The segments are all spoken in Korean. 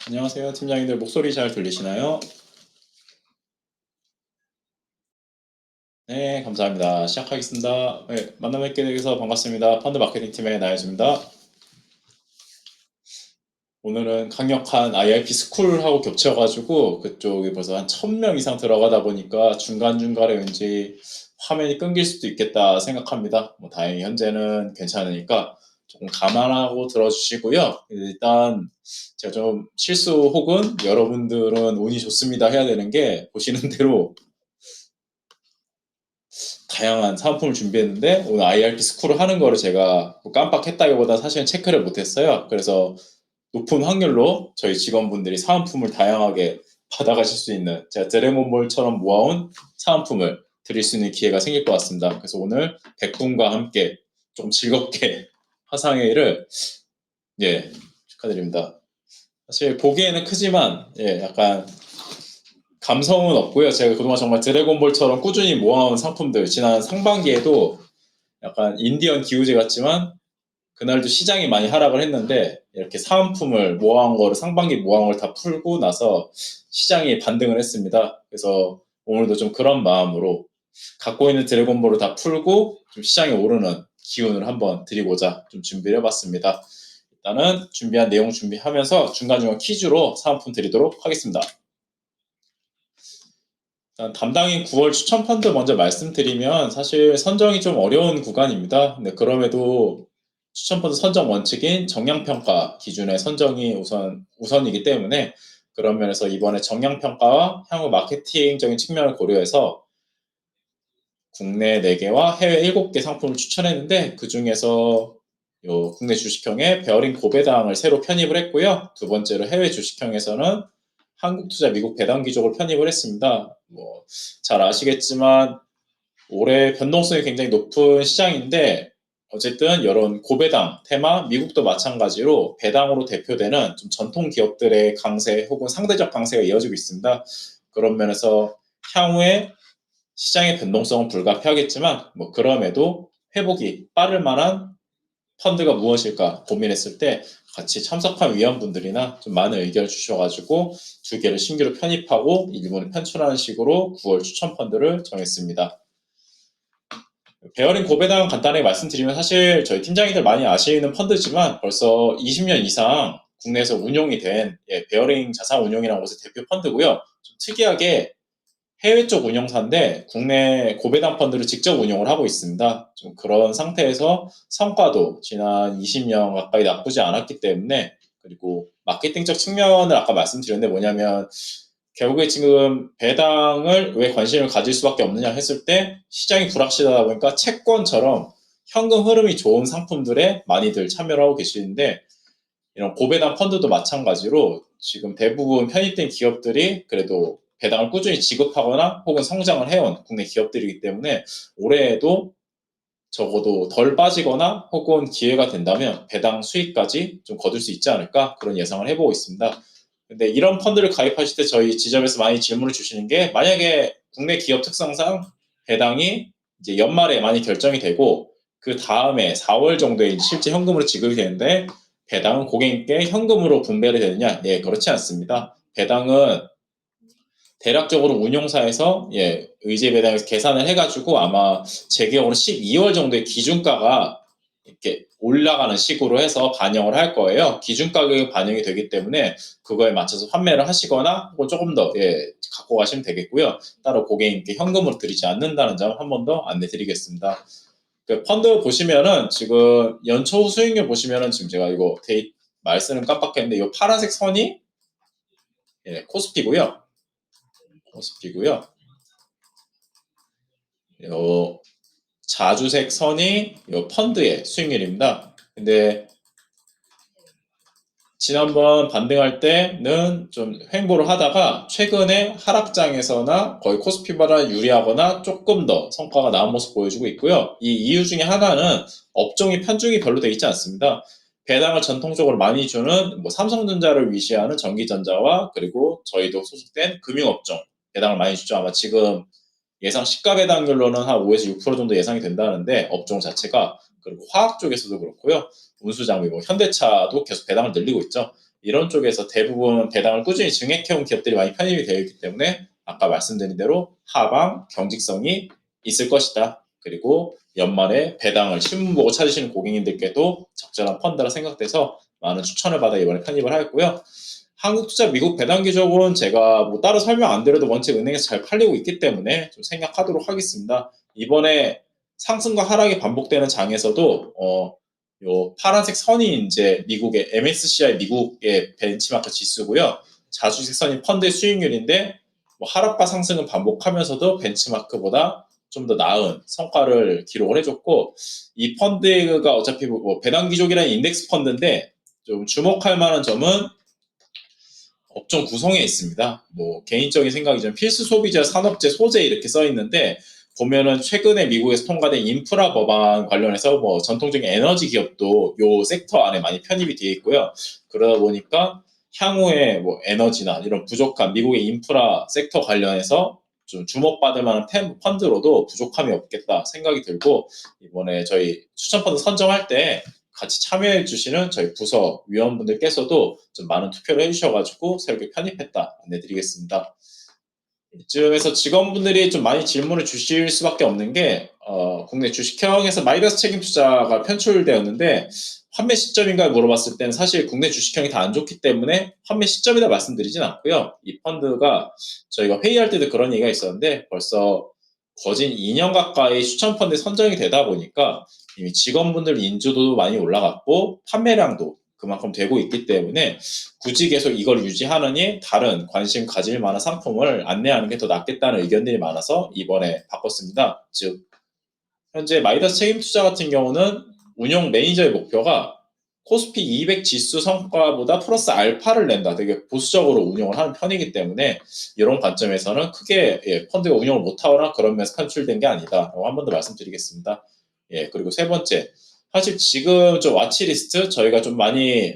안녕하세요. 팀장님들 목소리 잘 들리시나요? 네, 감사합니다. 시작하겠습니다. 네, 만나 뵙게 되어서 반갑습니다. 펀드 마케팅 팀의 나혜주입니다. 오늘은 강력한 IRP 스쿨하고 겹쳐가지고 그쪽이 벌써 한 1000명 이상 들어가다 보니까 중간중간에 왠지 화면이 끊길 수도 있겠다 생각합니다. 뭐 다행히 현재는 괜찮으니까 조금 감안하고 들어주시고요. 일단 제가 좀 실수 혹은 여러분들은 운이 좋습니다 해야 되는 게 보시는 대로 다양한 사은품을 준비했는데 오늘 IRP 스쿨을 하는 거를 제가 뭐 깜빡했다기보다 사실은 체크를 못했어요. 그래서 높은 확률로 저희 직원분들이 사은품을 다양하게 받아가실 수 있는 제가 드래곤볼처럼 모아온 사은품을 드릴 수 있는 기회가 생길 것 같습니다. 그래서 오늘 100분과 함께 좀 즐겁게 화상회의를 축하드립니다. 사실 보기에는 크지만 약간 감성은 없고요. 제가 그동안 정말 드래곤볼처럼 꾸준히 모아온 상품들 지난 상반기에도 약간 인디언 기우제 같지만 그날도 시장이 많이 하락을 했는데 이렇게 사은품을 모아온 거를 상반기 모아온 걸 다 풀고 나서 시장이 반등을 했습니다. 그래서 오늘도 좀 그런 마음으로 갖고 있는 드래곤볼을 다 풀고 좀 시장이 오르는 기운을 한번 드리고자 좀 준비를 해봤습니다. 일단은 준비한 내용 준비하면서 중간중간 퀴즈로 사은품 드리도록 하겠습니다. 담당인 9월 추천 펀드 먼저 말씀드리면 사실 선정이 좀 어려운 구간입니다. 근데 그럼에도 추천 펀드 선정 원칙인 정량평가 기준의 선정이 우선이기 때문에 그런 면에서 이번에 정량평가와 향후 마케팅적인 측면을 고려해서 국내 4개와 해외 7개 상품을 추천했는데 그 중에서 국내 주식형의 베어링 고배당을 새로 편입을 했고요. 두 번째로 해외 주식형에서는 한국투자 미국 배당 귀족을 편입을 했습니다. 잘 아시겠지만 올해 변동성이 굉장히 높은 시장인데 어쨌든 이런 고배당 테마 미국도 마찬가지로 배당으로 대표되는 좀 전통 기업들의 강세 혹은 상대적 강세가 이어지고 있습니다. 그런 면에서 향후에 시장의 변동성은 불가피하겠지만 그럼에도 회복이 빠를 만한 펀드가 무엇일까 고민했을 때 같이 참석한 위원분들이나 좀 많은 의견을 주셔가지고 2개를 신규로 편입하고 일부는 편출하는 식으로 9월 추천 펀드를 정했습니다. 베어링 고배당 간단하게 말씀드리면 사실 저희 팀장님들 많이 아시는 펀드지만 벌써 20년 이상 국내에서 운용이 된 베어링 자산운용이라는 곳의 대표 펀드고요. 좀 특이하게 해외 쪽 운용사인데 국내 고배당 펀드를 직접 운용을 하고 있습니다. 좀 그런 상태에서 성과도 지난 20년 가까이 나쁘지 않았기 때문에 그리고 마케팅적 측면을 아까 말씀드렸는데 뭐냐면 결국에 지금 배당을 왜 관심을 가질 수밖에 없느냐 했을 때 시장이 불확실하다 보니까 채권처럼 현금 흐름이 좋은 상품들에 많이들 참여를 하고 계시는데 이런 고배당 펀드도 마찬가지로 지금 대부분 편입된 기업들이 그래도 배당을 꾸준히 지급하거나 혹은 성장을 해온 국내 기업들이기 때문에 올해에도 적어도 덜 빠지거나 혹은 기회가 된다면 배당 수익까지 좀 거둘 수 있지 않을까 그런 예상을 해보고 있습니다. 근데 이런 펀드를 가입하실 때 저희 지점에서 많이 질문을 주시는 게 만약에 국내 기업 특성상 배당이 이제 연말에 많이 결정이 되고 그 다음에 4월 정도에 실제 현금으로 지급이 되는데 배당은 고객님께 현금으로 분배를 되느냐? 그렇지 않습니다. 배당은 대략적으로 운용사에서 의제 배당에서 계산을 해가지고 아마 제 기억으로 12월 정도의 기준가가 이렇게 올라가는 식으로 해서 반영을 할 거예요. 기준 가격이 반영이 되기 때문에 그거에 맞춰서 판매를 하시거나 혹은 조금 더 갖고 가시면 되겠고요. 따로 고객님께 현금으로 드리지 않는다는 점 한 번 더 안내 드리겠습니다. 그 펀드 보시면은 지금 연초 수익률 보시면은 지금 제가 이거 말씀은 깜빡했는데 이 파란색 선이 코스피고요. 요 자주색 선이 요 펀드의 수익률입니다. 근데 지난번 반등할 때는 좀 횡보를 하다가 최근에 하락장에서나 거의 코스피보다 유리하거나 조금 더 성과가 나은 모습 보여주고 있고요. 이 이유 중에 하나는 업종이 편중이 별로 되어 있지 않습니다. 배당을 전통적으로 많이 주는 삼성전자를 위시하는 전기전자와 그리고 저희도 소속된 금융업종 배당을 많이 주죠. 아마 지금 예상 시가 배당률로는 한 5에서 6% 정도 예상이 된다는데 업종 자체가 그리고 화학 쪽에서도 그렇고요. 운수장비, 현대차도 계속 배당을 늘리고 있죠. 이런 쪽에서 대부분 배당을 꾸준히 증액해온 기업들이 많이 편입이 되어 있기 때문에 아까 말씀드린 대로 하방 경직성이 있을 것이다. 그리고 연말에 배당을 신문 보고 찾으시는 고객님들께도 적절한 펀드라 생각돼서 많은 추천을 받아 이번에 편입을 하였고요. 한국투자 미국 배당 기적은 제가 뭐 따로 설명 안 드려도 원체 은행에서 잘 팔리고 있기 때문에 좀 생략하도록 하겠습니다. 이번에 상승과 하락이 반복되는 장에서도 요 파란색 선이 이제 미국의 MSCI 미국의 벤치마크 지수고요. 자주식 선이 펀드의 수익률인데 뭐 하락과 상승은 반복하면서도 벤치마크보다 좀 더 나은 성과를 기록을 해줬고 이 펀드가 어차피 뭐 배당 기족이라는 인덱스 펀드인데 좀 주목할 만한 점은 업종 구성에 있습니다. 뭐 개인적인 생각이지만 필수 소비자 산업재 소재 이렇게 써 있는데 보면은 최근에 미국에서 통과된 인프라 법안 관련해서 뭐 전통적인 에너지 기업도 요 섹터 안에 많이 편입이 되어 있고요. 그러다 보니까 향후에 뭐 에너지나 이런 부족한 미국의 인프라 섹터 관련해서 좀 주목받을 만한 펀드로도 부족함이 없겠다 생각이 들고 이번에 저희 추천 펀드 선정할 때 같이 참여해 주시는 저희 부서 위원분들께서도 좀 많은 투표를 해주셔가지고 새롭게 편입했다 안내드리겠습니다. 이쯤에서 직원분들이 좀 많이 질문을 주실 수밖에 없는 게 국내 주식형에서 마이너스 책임 투자가 편출되었는데 판매 시점인가 물어봤을 때는 사실 국내 주식형이 다 안 좋기 때문에 판매 시점이다 말씀드리진 않고요. 이 펀드가 저희가 회의할 때도 그런 얘기가 있었는데 벌써 거진 2년 가까이 추천 펀드에 선정이 되다 보니까 이미 직원분들 인지도도 많이 올라갔고 판매량도 그만큼 되고 있기 때문에 굳이 계속 이걸 유지하느니 다른 관심 가질 만한 상품을 안내하는 게 더 낫겠다는 의견들이 많아서 이번에 바꿨습니다. 즉 현재 마이더스 책임 투자 같은 경우는 운용 매니저의 목표가 코스피 200 지수 성과보다 플러스 알파를 낸다. 되게 보수적으로 운용을 하는 편이기 때문에 이런 관점에서는 크게 펀드가 운용을 못하거나 그런 면에서 편출된 게 아니다라고 한 번 더 말씀드리겠습니다. 그리고 세 번째, 사실 지금 좀 와치리스트 저희가 좀 많이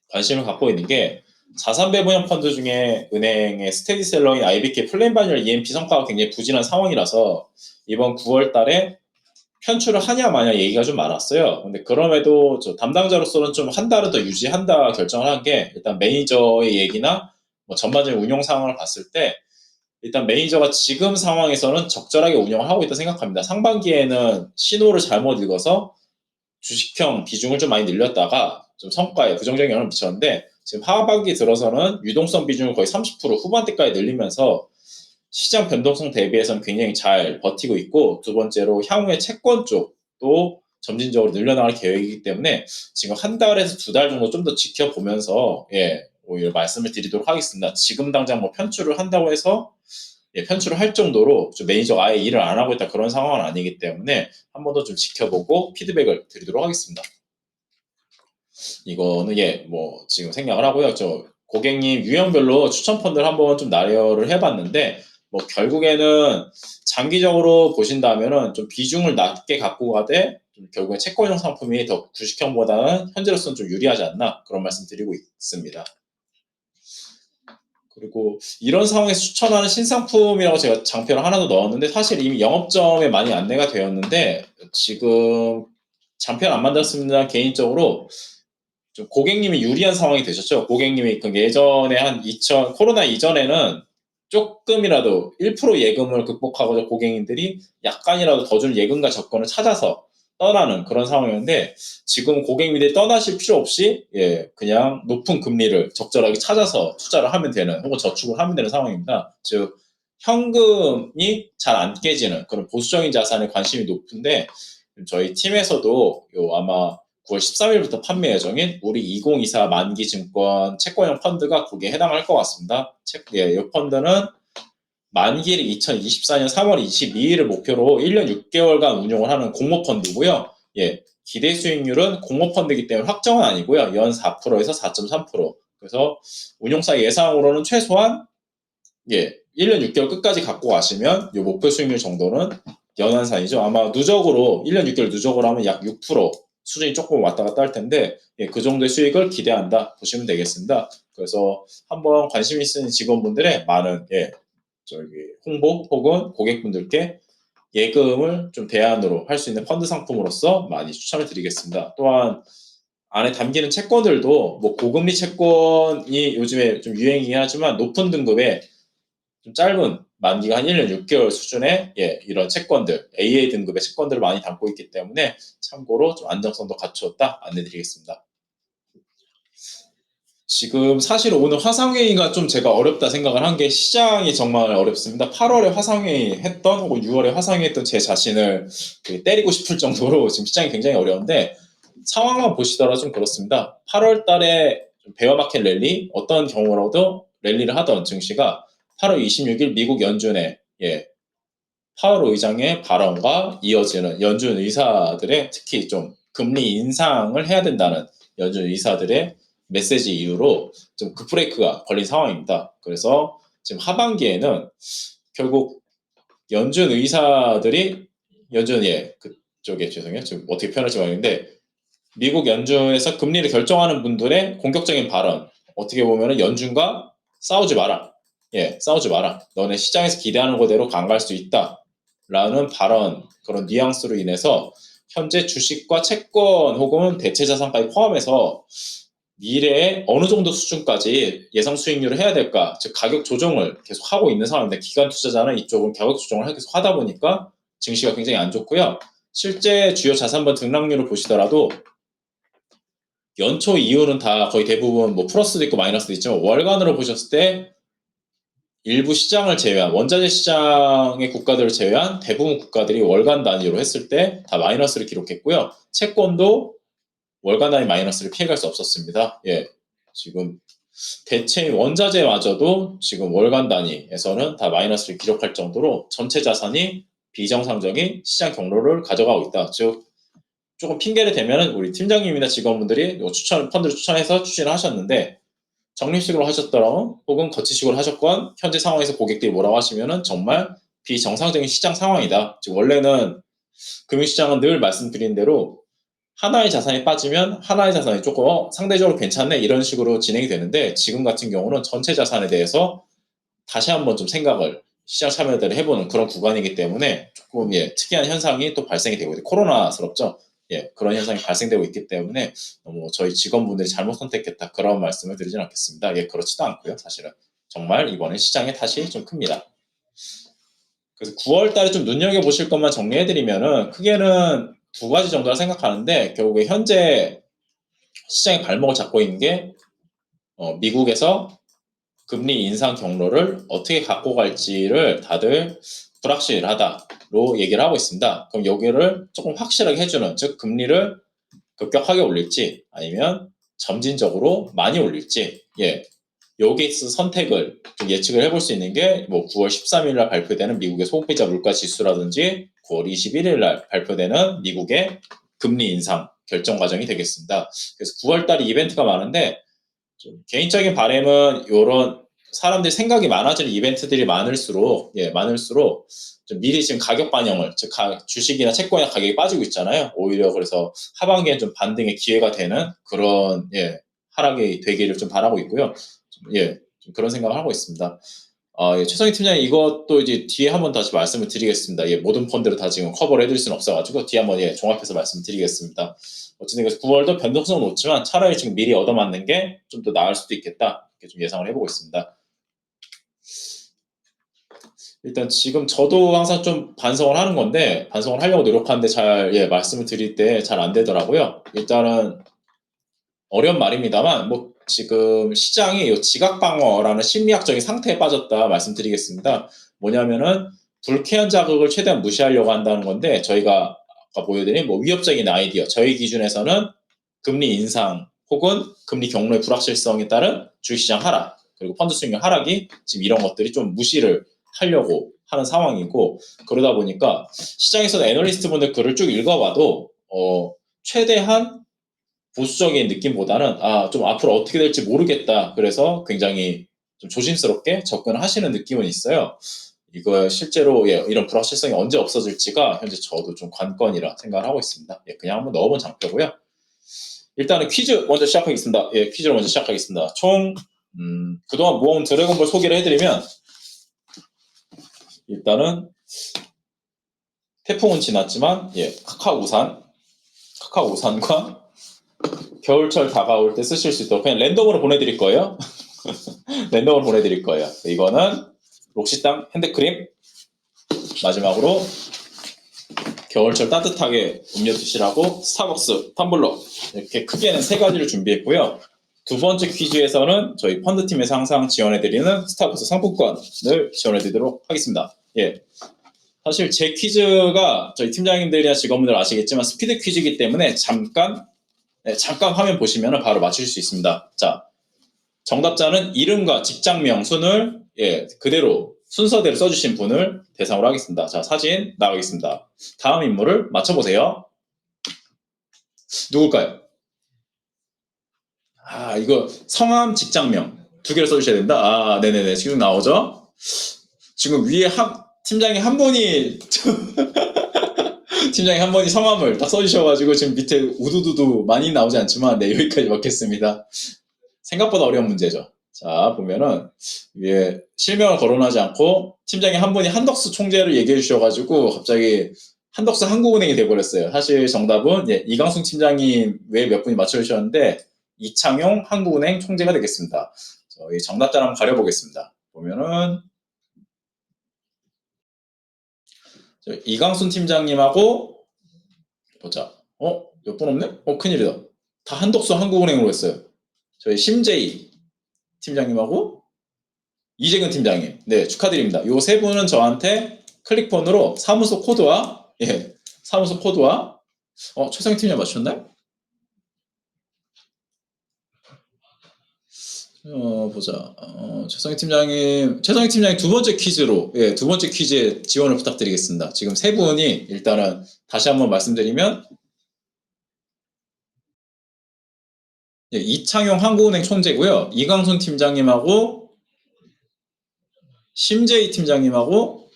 관심을 갖고 있는 게 자산 배분형 펀드 중에 은행의 스테디셀러인 IBK 플랜 바니얼 EMP 성과가 굉장히 부진한 상황이라서 이번 9월 달에 편출을 하냐 마냐 얘기가 좀 많았어요. 근데 그럼에도 저 담당자로서는 좀 한 달은 더 유지한다 결정을 한 게 일단 매니저의 얘기나 뭐 전반적인 운용 상황을 봤을 때 일단 매니저가 지금 상황에서는 적절하게 운영을 하고 있다 생각합니다. 상반기에는 신호를 잘못 읽어서 주식형 비중을 좀 많이 늘렸다가 좀 성과에 부정적인 영향을 미쳤는데 지금 하반기 들어서는 유동성 비중을 거의 30% 후반대까지 늘리면서 시장 변동성 대비해서는 굉장히 잘 버티고 있고 두 번째로 향후에 채권 쪽도 점진적으로 늘려나갈 계획이기 때문에 지금 한 달에서 두 달 정도 좀 더 지켜보면서 오히려 말씀을 드리도록 하겠습니다. 지금 당장 뭐 편출을 한다고 해서 편출을 할 정도로 좀 매니저가 아예 일을 안 하고 있다 그런 상황은 아니기 때문에 한 번 더 좀 지켜보고 피드백을 드리도록 하겠습니다. 이거는 뭐 지금 생각을 하고요. 저 고객님 유형별로 추천 펀드를 한번 좀 나열을 해봤는데 뭐 결국에는 장기적으로 보신다면은 좀 비중을 낮게 갖고 가되 결국에 채권형 상품이 더 주식형보다는 현재로서는 좀 유리하지 않나 그런 말씀 드리고 있습니다. 그리고 이런 상황에서 추천하는 신상품이라고 제가 장표를 하나 더 넣었는데 사실 이미 영업점에 많이 안내가 되었는데 지금 장표는 안 만들었습니다. 개인적으로 좀 고객님이 유리한 상황이 되셨죠. 고객님이 그 예전에 한 코로나 이전에는 조금이라도 1% 예금을 극복하고자 고객님들이 약간이라도 더 줄 예금과 적금을 찾아서 떠나는 그런 상황이었는데 지금 고객님들이 떠나실 필요 없이 그냥 높은 금리를 적절하게 찾아서 투자를 하면 되는 혹은 저축을 하면 되는 상황입니다. 즉 현금이 잘 안 깨지는 그런 보수적인 자산에 관심이 높은데 저희 팀에서도 아마 9월 13일부터 판매 예정인 우리 2024 만기증권 채권형 펀드가 거기에 해당할 것 같습니다. 이 펀드는 만기를 2024년 3월 22일을 목표로 1년 6개월간 운용을 하는 공모펀드고요. 기대 수익률은 공모펀드이기 때문에 확정은 아니고요. 연 4%에서 4.3%. 그래서 운용사 예상으로는 최소한 1년 6개월 끝까지 갖고 가시면 이 목표 수익률 정도는 연한산이죠. 아마 누적으로 1년 6개월 누적으로 하면 약 6% 수준이 조금 왔다 갔다 할 텐데 그 정도의 수익을 기대한다 보시면 되겠습니다. 그래서 한번 관심 있으신 직원분들의 많은 홍보 혹은 고객분들께 예금을 좀 대안으로 할 수 있는 펀드 상품으로서 많이 추천을 드리겠습니다. 또한 안에 담기는 채권들도 뭐 고금리 채권이 요즘에 좀 유행이긴 하지만 높은 등급의 좀 짧은 만기가 한 1년 6개월 수준의 이런 채권들, AA 등급의 채권들을 많이 담고 있기 때문에 참고로 좀 안정성도 갖추었다 안내드리겠습니다. 지금 사실 오늘 화상회의가 좀 제가 어렵다 생각을 한 게 시장이 정말 어렵습니다. 8월에 화상회의 했던 혹은 6월에 화상회의 했던 제 자신을 때리고 싶을 정도로 지금 시장이 굉장히 어려운데 상황만 보시더라도 좀 그렇습니다. 8월 달에 베어마켓 랠리 어떤 경우라도 랠리를 하던 증시가 8월 26일 미국 연준의 파월 의장의 발언과 이어지는 연준 의사들의 특히 좀 금리 인상을 해야 된다는 연준 의사들의 메시지 이후로 좀 급브레이크가 걸린 상황입니다. 그래서 지금 하반기에는 결국 연준 의사들이 그쪽에 죄송해요. 지금 어떻게 표현할지 모르겠는데 미국 연준에서 금리를 결정하는 분들의 공격적인 발언 어떻게 보면 연준과 싸우지 마라. 싸우지 마라. 너네 시장에서 기대하는 거대로 안 갈 수 있다. 라는 발언, 그런 뉘앙스로 인해서 현재 주식과 채권 혹은 대체 자산까지 포함해서 미래에 어느 정도 수준까지 예상 수익률을 해야 될까, 즉 가격 조정을 계속 하고 있는 상황인데 기관 투자자는 이쪽은 가격 조정을 계속 하다 보니까 증시가 굉장히 안 좋고요. 실제 주요 자산번 등락률을 보시더라도 연초 이후는 다 거의 대부분 뭐 플러스도 있고 마이너스도 있지만 월간으로 보셨을 때 일부 시장을 제외한 원자재 시장의 국가들을 제외한 대부분 국가들이 월간 단위로 했을 때 다 마이너스를 기록했고요. 채권도 월간 단위 마이너스를 피해갈 수 없었습니다. 지금 대체 원자재마저도 지금 월간 단위에서는 다 마이너스를 기록할 정도로 전체 자산이 비정상적인 시장 경로를 가져가고 있다. 즉 조금 핑계를 대면 우리 팀장님이나 직원분들이 펀드를 추천해서 추진을 하셨는데 적립식으로 하셨더라면 혹은 거치식으로 하셨건 현재 상황에서 고객들이 뭐라고 하시면은 정말 비정상적인 시장 상황이다. 즉 원래는 금융시장은 늘 말씀드린 대로 하나의 자산이 빠지면 하나의 자산이 조금 상대적으로 괜찮네 이런 식으로 진행이 되는데 지금 같은 경우는 전체 자산에 대해서 다시 한번 좀 생각을 시장 참여자들이 해보는 그런 구간이기 때문에 조금 특이한 현상이 또 발생이 되고 있고 코로나스럽죠. 그런 현상이 발생되고 있기 때문에 저희 직원분들이 잘못 선택했다 그런 말씀을 드리진 않겠습니다. 그렇지도 않고요. 사실은 정말 이번에 시장의 탓이 좀 큽니다. 그래서 9월 달에 좀 눈여겨보실 것만 정리해드리면은 크게는 두 가지 정도라 생각하는데 결국에 현재 시장의 발목을 잡고 있는 게 미국에서 금리 인상 경로를 어떻게 갖고 갈지를 다들 불확실하다로 얘기를 하고 있습니다. 그럼 여기를 조금 확실하게 해주는, 즉 금리를 급격하게 올릴지 아니면 점진적으로 많이 올릴지, 여기에 있어서 선택을 좀 예측을 해볼 수 있는 게 뭐 9월 13일 날 발표되는 미국의 소비자 물가 지수라든지 9월 21일 날 발표되는 미국의 금리 인상 결정 과정이 되겠습니다. 그래서 9월 달에 이벤트가 많은데 좀 개인적인 바람은 이런 사람들이 생각이 많아지는 이벤트들이 많을수록 좀 미리 지금 가격 반영을, 즉 주식이나 채권의 가격이 빠지고 있잖아요. 오히려 그래서 하반기에 좀 반등의 기회가 되는 그런 하락이 되기를 좀 바라고 있고요. 좀 그런 생각을 하고 있습니다. 최성희 팀장님 이것도 이제 뒤에 한번 다시 말씀을 드리겠습니다. 모든 펀드를 다 지금 커버를 해드릴 수는 없어가지고 뒤에 한번 종합해서 말씀드리겠습니다. 어쨌든 그래서 9월도 변동성은 높지만 차라리 지금 미리 얻어맞는 게 좀 더 나을 수도 있겠다 이렇게 좀 예상을 해보고 있습니다. 일단 지금 저도 항상 좀 반성을 하는 건데 반성을 하려고 노력하는데 잘 말씀을 드릴 때 잘 안 되더라고요. 일단은 어려운 말입니다만 뭐 지금 시장이 지각방어라는 심리학적인 상태에 빠졌다 말씀드리겠습니다. 뭐냐면은 불쾌한 자극을 최대한 무시하려고 한다는 건데 저희가 아까 보여드린 뭐 위협적인 아이디어, 저희 기준에서는 금리 인상 혹은 금리 경로의 불확실성에 따른 주식시장 하락 그리고 펀드 수익률 하락이 지금 이런 것들이 좀 무시를 하려고 하는 상황이고, 그러다 보니까 시장에서는 애널리스트 분들 글을 쭉 읽어봐도 최대한 보수적인 느낌보다는 좀 앞으로 어떻게 될지 모르겠다. 그래서 굉장히 좀 조심스럽게 접근을 하시는 느낌은 있어요. 이거 실제로 이런 불확실성이 언제 없어질지가 현재 저도 좀 관건이라 생각을 하고 있습니다. 그냥 한번 넣어본 장표고요. 일단은 퀴즈 먼저 시작하겠습니다. 퀴즈를 먼저 시작하겠습니다. 총 그동안 모은 드래곤볼 소개를 해드리면 일단은 태풍은 지났지만 카카오산과 겨울철 다가올 때 쓰실 수 있도록 그냥 랜덤으로 보내드릴 거예요. 랜덤으로 보내드릴 거예요. 이거는 록시땅 핸드크림, 마지막으로 겨울철 따뜻하게 음료 드시라고 스타벅스 텀블러, 이렇게 크게는 3가지를 준비했고요. 두 번째 퀴즈에서는 저희 펀드팀에서 항상 지원해드리는 스타벅스 상품권을 지원해드리도록 하겠습니다. 예. 사실 제 퀴즈가 저희 팀장님들이나 직원분들 아시겠지만 스피드 퀴즈이기 때문에 잠깐 화면 보시면 바로 맞추실 수 있습니다. 자, 정답자는 이름과 직장명 순을 그대로 순서대로 써주신 분을 대상으로 하겠습니다. 자, 사진 나가겠습니다. 다음 인물을 맞춰보세요. 누굴까요? 이거 성함, 직장명 2개를 써주셔야 된다. 네네네. 지금 나오죠? 지금 위에 팀장이 한 분이 팀장이 한 분이 성함을 딱 써주셔가지고 지금 밑에 우두두두 많이 나오지 않지만 네, 여기까지 먹겠습니다. 생각보다 어려운 문제죠. 자, 보면은 위에 실명을 거론하지 않고 팀장이 한 분이 한덕수 총재를 얘기해 주셔가지고 갑자기 한덕수 한국은행이 돼버렸어요. 사실 정답은 이강순 팀장님 외에 몇 분이 맞춰주셨는데 이창용 한국은행 총재가 되겠습니다. 저희 정답자를 한번 가려보겠습니다. 보면은 이강순 팀장님하고 보자. 몇 분 없네? 큰일이다. 다 한덕수 한국은행으로 했어요. 저희 심재희 팀장님하고 이재근 팀장님. 네, 축하드립니다. 요 3분은 저한테 클릭폰으로 사무소 코드와 최성희 팀장님 맞추셨나요? 보자. 최성희 팀장님 두 번째 퀴즈로, 두 번째 퀴즈에 지원을 부탁드리겠습니다. 지금 3분이 일단은 다시 한번 말씀드리면, 이창용 한국은행 총재고요. 이강순 팀장님하고 심재희 팀장님하고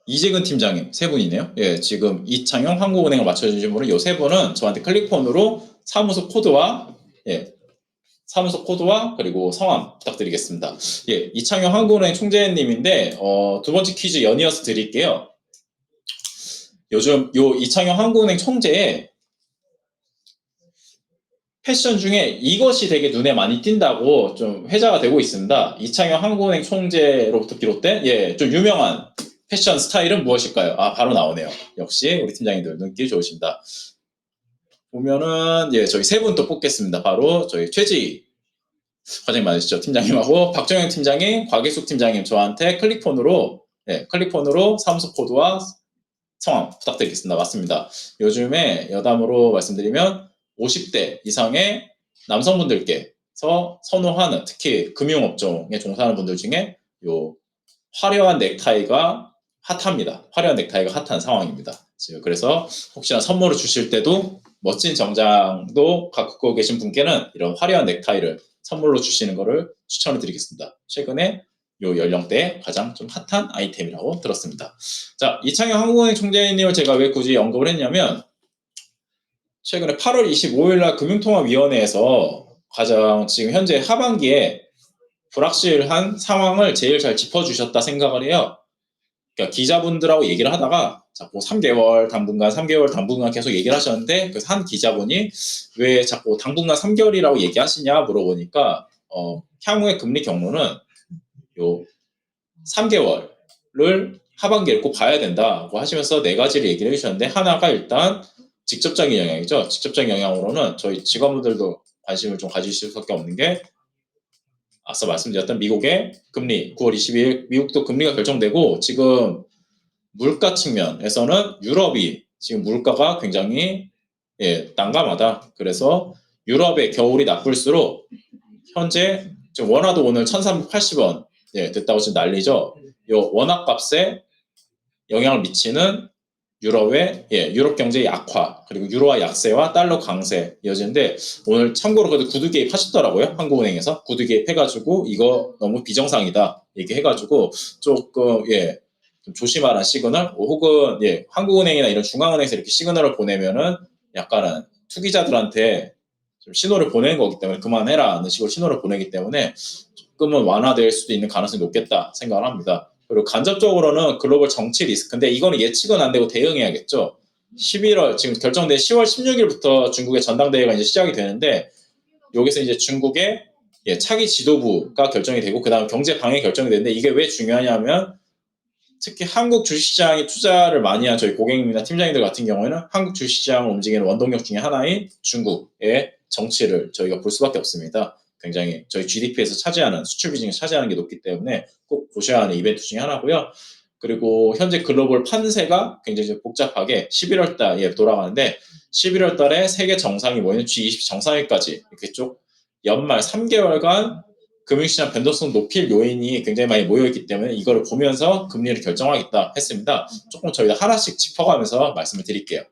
이재근 팀장님 3분이네요. 지금 이창용 한국은행을 맞춰주신 분은 요 3분은 저한테 클릭폰으로 사무소 코드와 그리고 성함 부탁드리겠습니다. 이창용 한국은행 총재님인데 두 번째 퀴즈 연이어서 드릴게요. 요즘 요 이창용 한국은행 총재의 패션 중에 이것이 되게 눈에 많이 띈다고 좀 회자가 되고 있습니다. 이창용 한국은행 총재로부터 비롯된 좀 유명한 패션 스타일은 무엇일까요? 바로 나오네요. 역시 우리 팀장님들 눈길 좋으십니다. 보면은 저희 3분 또 뽑겠습니다. 바로 저희 최지희 과장님 맞으시죠? 팀장님하고 박정영 팀장님, 곽일숙 팀장님 저한테 클릭폰으로 사무소 코드와 성함 부탁드리겠습니다. 맞습니다. 요즘에 여담으로 말씀드리면 50대 이상의 남성분들께서 선호하는, 특히 금융업종에 종사하는 분들 중에 요 화려한 넥타이가 핫합니다. 화려한 넥타이가 핫한 상황입니다. 그래서 혹시나 선물을 주실 때도 멋진 정장도 갖고 계신 분께는 이런 화려한 넥타이를 선물로 주시는 것을 추천을 드리겠습니다. 최근에 요 연령대에 가장 좀 핫한 아이템이라고 들었습니다. 자, 이창용 한국은행 총재님을 제가 왜 굳이 언급을 했냐면, 최근에 8월 25일 날 금융통화위원회에서 가장 지금 현재 하반기에 불확실한 상황을 제일 잘 짚어주셨다 생각을 해요. 그러니까 기자분들하고 얘기를 하다가 자꾸 3개월 당분간 계속 얘기를 하셨는데, 그래서 한 기자분이 왜 자꾸 당분간 3개월이라고 얘기하시냐 물어보니까 향후의 금리 경로는 요 3개월을 하반기에 꼭 봐야 된다고 하시면서 4가지를 얘기를 해주셨는데, 하나가 일단 직접적인 영향이죠. 직접적인 영향으로는 저희 직원분들도 관심을 좀 가지실 수밖에 없는 게, 앞서 말씀드렸던 미국의 금리 9월 22일 미국도 금리가 결정되고, 지금 물가 측면에서는 유럽이 지금 물가가 굉장히 난감하다. 그래서 유럽의 겨울이 나쁠수록 현재 지금 원화도 오늘 1380원 됐다고 지금 난리죠. 요 원화값에 영향을 미치는 유럽의 유럽 경제의 약화, 그리고 유로화 약세와 달러 강세 이어지는데, 오늘 참고로 그래도 구두 개입하셨더라고요. 한국은행에서 구두 개입해가지고 이거 너무 비정상이다 얘기해가지고 조금 좀 조심하라는 시그널, 혹은 한국은행이나 이런 중앙은행에서 이렇게 시그널을 보내면은 약간은 투기자들한테 좀 신호를 보내는 거기 때문에 그만해라는 식으로 신호를 보내기 때문에 조금은 완화될 수도 있는 가능성이 높겠다 생각을 합니다. 그리고 간접적으로는 글로벌 정치 리스크인데, 이거는 예측은 안 되고 대응해야겠죠. 11월 지금 결정된 10월 16일부터 중국의 전당대회가 이제 시작이 되는데 여기서 이제 중국의 차기 지도부가 결정이 되고 그다음 경제 방향이 결정이 되는데 이게 왜 중요하냐면 특히 한국 주식시장에 투자를 많이 한 저희 고객님이나 팀장님들 같은 경우에는 한국 주식시장을 움직이는 원동력 중에 하나인 중국의 정치를 저희가 볼 수밖에 없습니다. 굉장히 저희 GDP에서 차지하는 수출 비중이 차지하는 게 높기 때문에 꼭 보셔야 하는 이벤트 중에 하나고요. 그리고 현재 글로벌 판세가 굉장히 복잡하게 11월 달에 돌아가는데 11월 달에 세계 정상이 모이는 G20 정상회의까지 이렇게 쭉 연말 3개월간 금융시장 변동성 높일 요인이 굉장히 많이 모여있기 때문에 이거를 보면서 금리를 결정하겠다 했습니다. 조금 저희가 하나씩 짚어가면서 말씀을 드릴게요.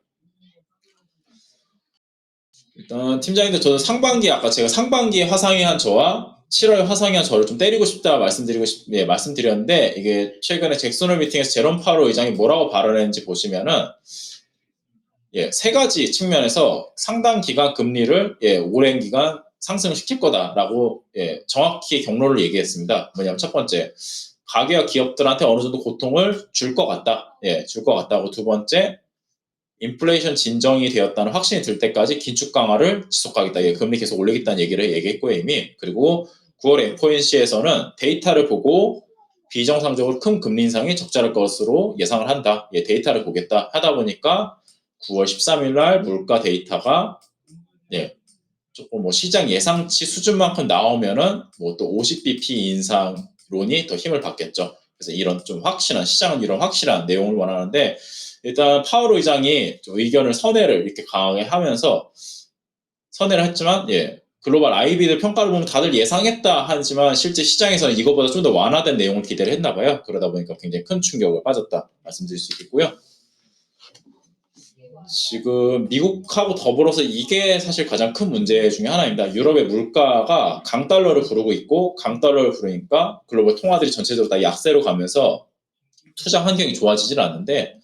일단 팀장님들 저는 상반기 아까 제가 상반기에 화상이 한 저와 7월 화상이 한 저를 좀 때리고 싶다 말씀드렸는데 이게 최근에 잭슨홀 미팅에서 제롬 파월 의장이 뭐라고 발언했는지 보시면은 세 가지 측면에서 상당 기간 금리를 오랜 기간 상승을 시킬 거다라고 정확히 경로를 얘기했습니다. 뭐냐면 첫 번째, 가계와 기업들한테 어느 정도 고통을 줄 것 같다. 줄 것 같다고. 두 번째, 인플레이션 진정이 되었다는 확신이 들 때까지 긴축 강화를 지속하겠다. 금리 계속 올리겠다는 얘기를 얘기했고요, 이미. 그리고 9월 FOMC에서는 데이터를 보고 비정상적으로 큰 금리 인상이 적절할 것으로 예상을 한다. 데이터를 보겠다 하다 보니까 9월 13일 날 물가 데이터가 조금 뭐 시장 예상치 수준만큼 나오면은 뭐 또 50bp 인상론이 더 힘을 받겠죠. 그래서 이런 좀 확실한 시장은 이런 확실한 내용을 원하는데 일단 파월 의장이 좀 의견을 선회를 이렇게 강하게 하면서 선회를 했지만 글로벌 IB들 평가를 보면 다들 예상했다 하지만 실제 시장에서는 이거보다 좀 더 완화된 내용을 기대를 했나 봐요. 그러다 보니까 굉장히 큰 충격을 빠졌다 말씀드릴 수 있겠고요. 지금 미국하고 더불어서 이게 사실 가장 큰 문제 중에 하나입니다. 유럽의 물가가 강달러를 부르고 있고 강달러를 부르니까 글로벌 통화들이 전체적으로 다 약세로 가면서 투자 환경이 좋아지질 않는데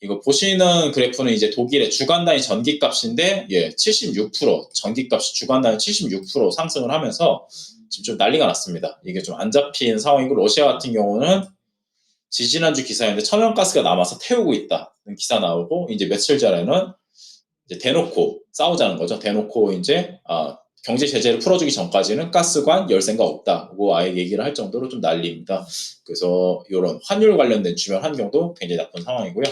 이거 보시는 그래프는 이제 독일의 주간 단위 전기값인데 76% 전기값이 주간 단위 76% 상승을 하면서 지금 좀 난리가 났습니다. 이게 좀 안 잡힌 상황이고 러시아 같은 경우는 지지난주 기사였는데 천연가스가 남아서 태우고 있다는 기사 나오고 이제 며칠 전에는 이제 대놓고 싸우자는 거죠. 대놓고 이제 경제 제재를 풀어주기 전까지는 가스관 열쇠가 없다고 아예 얘기를 할 정도로 좀 난리입니다. 그래서 이런 환율 관련된 주변 환경도 굉장히 나쁜 상황이고요.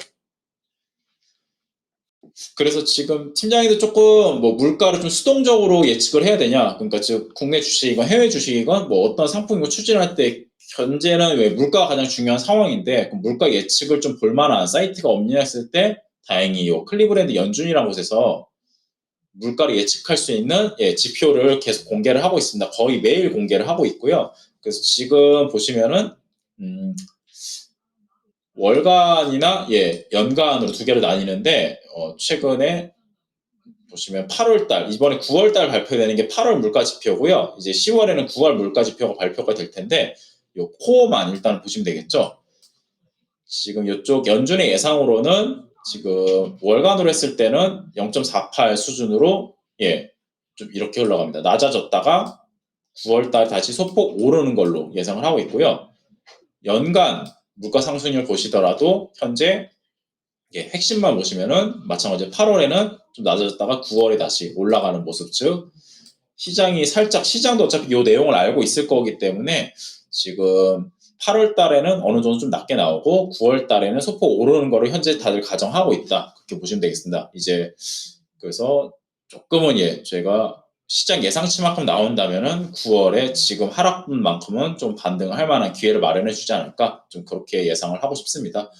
그래서 지금 팀장님도 조금 뭐 물가를 좀 수동적으로 예측을 해야 되냐, 그러니까 즉 국내 주식이건 해외 주식이건 뭐 어떤 상품을 추진할 때 현재는 왜 물가가 가장 중요한 상황인데 그럼 물가 예측을 좀 볼만한 사이트가 없냐 했을 때 다행히 요 클리브랜드 연준이라는 곳에서 물가를 예측할 수 있는 지표를 계속 공개를 하고 있습니다. 거의 매일 공개를 하고 있고요. 그래서 지금 보시면은 월간이나 연간으로 두 개로 나뉘는데 최근에 보시면 8월달 이번에 9월달 발표되는 게 8월 물가 지표고요. 이제 10월에는 9월 물가 지표가 발표가 될 텐데 요 코어만 일단 보시면 되겠죠. 지금 이쪽 연준의 예상으로는 지금 월간으로 했을 때는 0.48 수준으로 좀 이렇게 흘러갑니다. 낮아졌다가 9월달 다시 소폭 오르는 걸로 예상을 하고 있고요. 연간 물가 상승률 보시더라도 현재 핵심만 보시면은 마찬가지로 8월에는 좀 낮아졌다가 9월에 다시 올라가는 모습, 즉 시장이 살짝 시장도 어차피 이 내용을 알고 있을 거기 때문에 지금 8월 달에는 어느 정도 좀 낮게 나오고 9월 달에는 소폭 오르는 거를 현재 다들 가정하고 있다. 그렇게 보시면 되겠습니다. 이제 그래서 조금은 제가 시장 예상치만큼 나온다면은 9월에 지금 하락분만큼은 좀 반등을 할 만한 기회를 마련해 주지 않을까, 좀 그렇게 예상을 하고 싶습니다.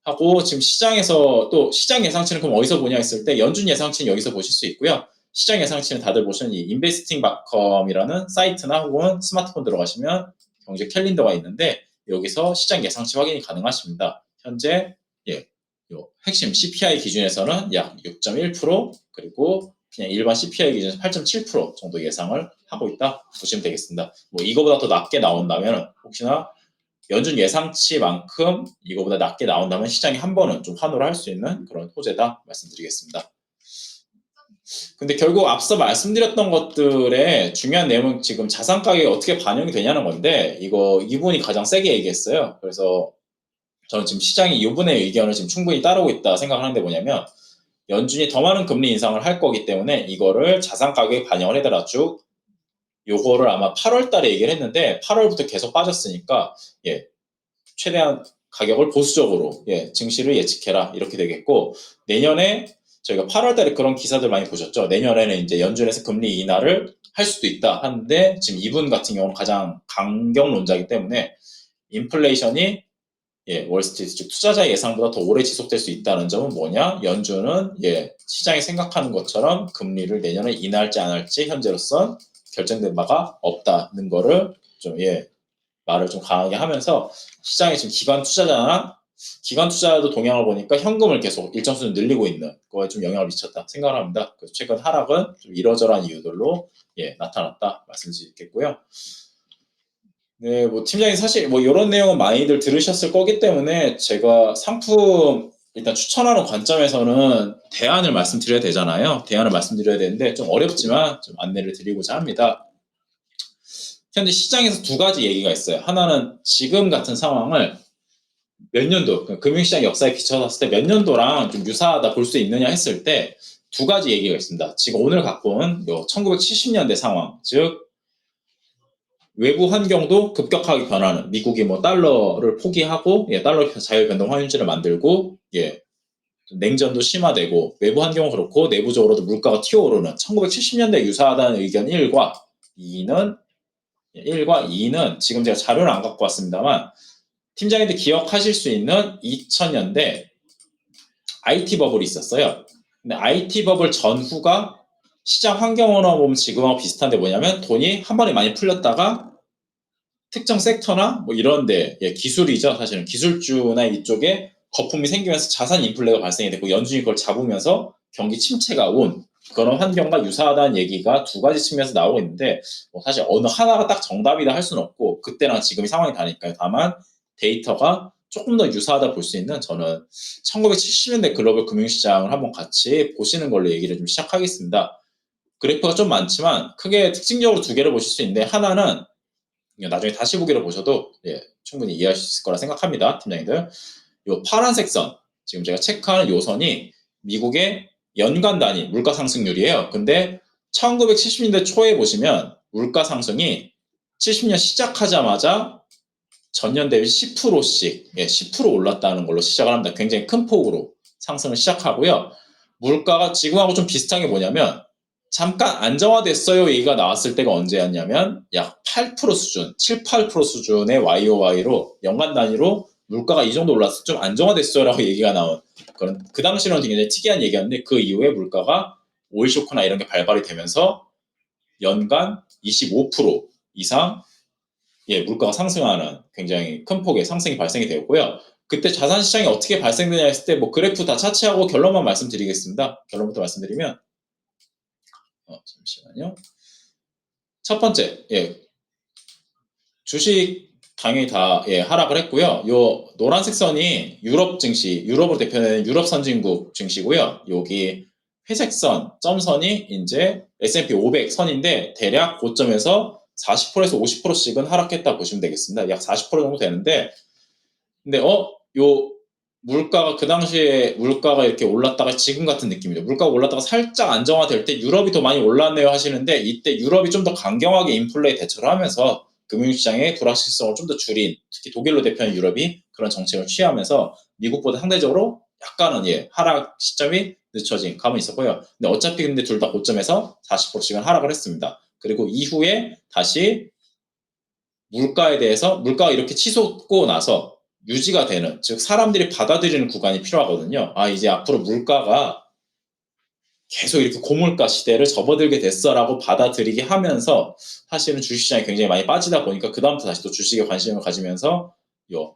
하고 지금 시장에서 또 시장 예상치는 그럼 어디서 보냐 했을 때 연준 예상치는 여기서 보실 수 있고요. 시장 예상치는 다들 보시는 이 investing.com이라는 사이트나 혹은 스마트폰 들어가시면 경제 캘린더가 있는데 여기서 시장 예상치 확인이 가능하십니다. 현재 요 핵심 CPI 기준에서는 약 6.1% 그리고 그냥 일반 CPI 기준에서 8.7% 정도 예상을 하고 있다 보시면 되겠습니다. 뭐 이거보다 더 낮게 나온다면 혹시나 연준 예상치만큼 이거보다 낮게 나온다면 시장이 한 번은 좀 환호를 할 수 있는 그런 호재다 말씀드리겠습니다. 근데 결국 앞서 말씀드렸던 것들의 중요한 내용은 지금 자산 가격이 어떻게 반영이 되냐는 건데 이분이 가장 세게 얘기했어요. 그래서 저는 지금 시장이 이분의 의견을 지금 충분히 따르고 있다 생각하는데 뭐냐면 연준이 더 많은 금리 인상을 할 거기 때문에 이거를 자산 가격에 반영을 해달라 쭉 요거를 아마 8월 달에 얘기를 했는데 8월부터 계속 빠졌으니까 예, 최대한 가격을 보수적으로 증시를 예측해라 이렇게 되겠고 내년에 저희가 8월 달에 그런 기사들 많이 보셨죠. 내년에는 이제 연준에서 금리 인하를 할 수도 있다 하는데 지금 이분 같은 경우는 가장 강경론자이기 때문에 인플레이션이 월스트리트 즉 투자자 예상보다 더 오래 지속될 수 있다는 점은 뭐냐? 연준은 시장이 생각하는 것처럼 금리를 내년에 인하할지 안 할지 현재로선 결정된 바가 없다는 거를 좀 말을 좀 강하게 하면서 시장에 지금 기관 투자도 동향을 보니까 현금을 계속 일정 수준 늘리고 있는 거에 좀 영향을 미쳤다 생각을 합니다. 그래서 최근 하락은 좀 이러저러한 이유들로 나타났다 말씀드리겠고요. 네, 뭐 팀장님 사실 뭐 이런 내용은 많이들 들으셨을 거기 때문에 제가 상품 일단 추천하는 관점에서는 대안을 말씀드려야 되잖아요. 대안을 말씀드려야 되는데 좀 어렵지만 좀 안내를 드리고자 합니다. 현재 시장에서 두 가지 얘기가 있어요. 하나는 지금 같은 상황을 몇 년도, 금융시장 역사에 비춰봤을 때 몇 년도랑 좀 유사하다 볼 수 있느냐 했을 때 두 가지 얘기가 있습니다. 지금 오늘 갖고 온 1970년대 상황, 즉 외부 환경도 급격하게 변하는 미국이 뭐 달러를 포기하고 달러 자유 변동 환율제를 만들고 냉전도 심화되고 외부 환경은 그렇고 내부적으로도 물가가 튀어오르는 1970년대 유사하다는 의견 1과 2는 지금 제가 자료를 안 갖고 왔습니다만 팀장님들 기억하실 수 있는 2000년대 IT 버블이 있었어요. 근데 IT 버블 전후가 시장 환경으로 보면 지금하고 비슷한데 뭐냐면 돈이 한 번에 많이 풀렸다가 특정 섹터나 뭐 이런데 기술이죠. 사실은 기술주나 이쪽에 거품이 생기면서 자산 인플레가 발생이 됐고 연준이 그걸 잡으면서 경기 침체가 온 그런 환경과 유사하다는 얘기가 두 가지 측면에서 나오고 있는데 뭐 사실 어느 하나가 딱 정답이다 할 수는 없고 그때랑 지금의 상황이 다르니까요. 다만 데이터가 조금 더 유사하다 볼 수 있는 저는 1970년대 글로벌 금융시장을 한번 같이 보시는 걸로 얘기를 좀 시작하겠습니다. 그래프가 좀 많지만 크게 특징적으로 두 개를 보실 수 있는데 하나는 나중에 다시 보기로 보셔도 충분히 이해하실 수 있을 거라 생각합니다. 팀장님들. 요 파란색 선, 지금 제가 체크하는 요 선이 미국의 연간 단위 물가 상승률이에요. 근데 1970년대 초에 보시면 물가 상승이 70년 시작하자마자 전년 대비 10%씩 10% 올랐다는 걸로 시작을 합니다. 굉장히 큰 폭으로 상승을 시작하고요. 물가가 지금하고 좀 비슷한 게 뭐냐면 잠깐 안정화됐어요 얘기가 나왔을 때가 언제였냐면 약 8% 수준, 7, 8% 수준의 YOY로 연간 단위로 물가가 이 정도 올랐을 때 좀 안정화됐어요라고 얘기가 나온 그런 그 당시로는 굉장히 특이한 얘기였는데 그 이후에 물가가 오일 쇼크나 이런 게 발발이 되면서 연간 25% 이상 물가가 상승하는 굉장히 큰 폭의 상승이 발생이 되었고요. 그때 자산 시장이 어떻게 발생되냐 했을 때 뭐 그래프 다 차치하고 결론만 말씀드리겠습니다. 결론부터 말씀드리면 잠시만요. 첫 번째, 주식 당연히 다 하락을 했고요. 요 노란색 선이 유럽 증시, 유럽으로 대표되는 유럽 선진국 증시고요. 여기 회색 선, 점선이 이제 S&P 500 선인데 대략 고점에서 40%에서 50%씩은 하락했다 보시면 되겠습니다. 약 40% 정도 되는데 근데 요 물가가 그 당시에 물가가 이렇게 올랐다가 지금 같은 느낌이죠. 물가가 올랐다가 살짝 안정화될 때 유럽이 더 많이 올랐네요 하시는데 이때 유럽이 좀 더 강경하게 인플레에 대처를 하면서 금융시장의 불확실성을 좀 더 줄인 특히 독일로 대표하는 유럽이 그런 정책을 취하면서 미국보다 상대적으로 약간은 하락 시점이 늦춰진 감은 있었고요. 근데 어차피 근데 둘 다 고점에서 40%씩은 하락을 했습니다. 그리고 이후에 다시 물가에 대해서 물가가 이렇게 치솟고 나서 유지가 되는 즉 사람들이 받아들이는 구간이 필요하거든요. 이제 앞으로 물가가 계속 이렇게 고물가 시대를 접어들게 됐어라고 받아들이게 하면서 사실은 주식시장이 굉장히 많이 빠지다 보니까 그 다음부터 다시 또 주식에 관심을 가지면서 요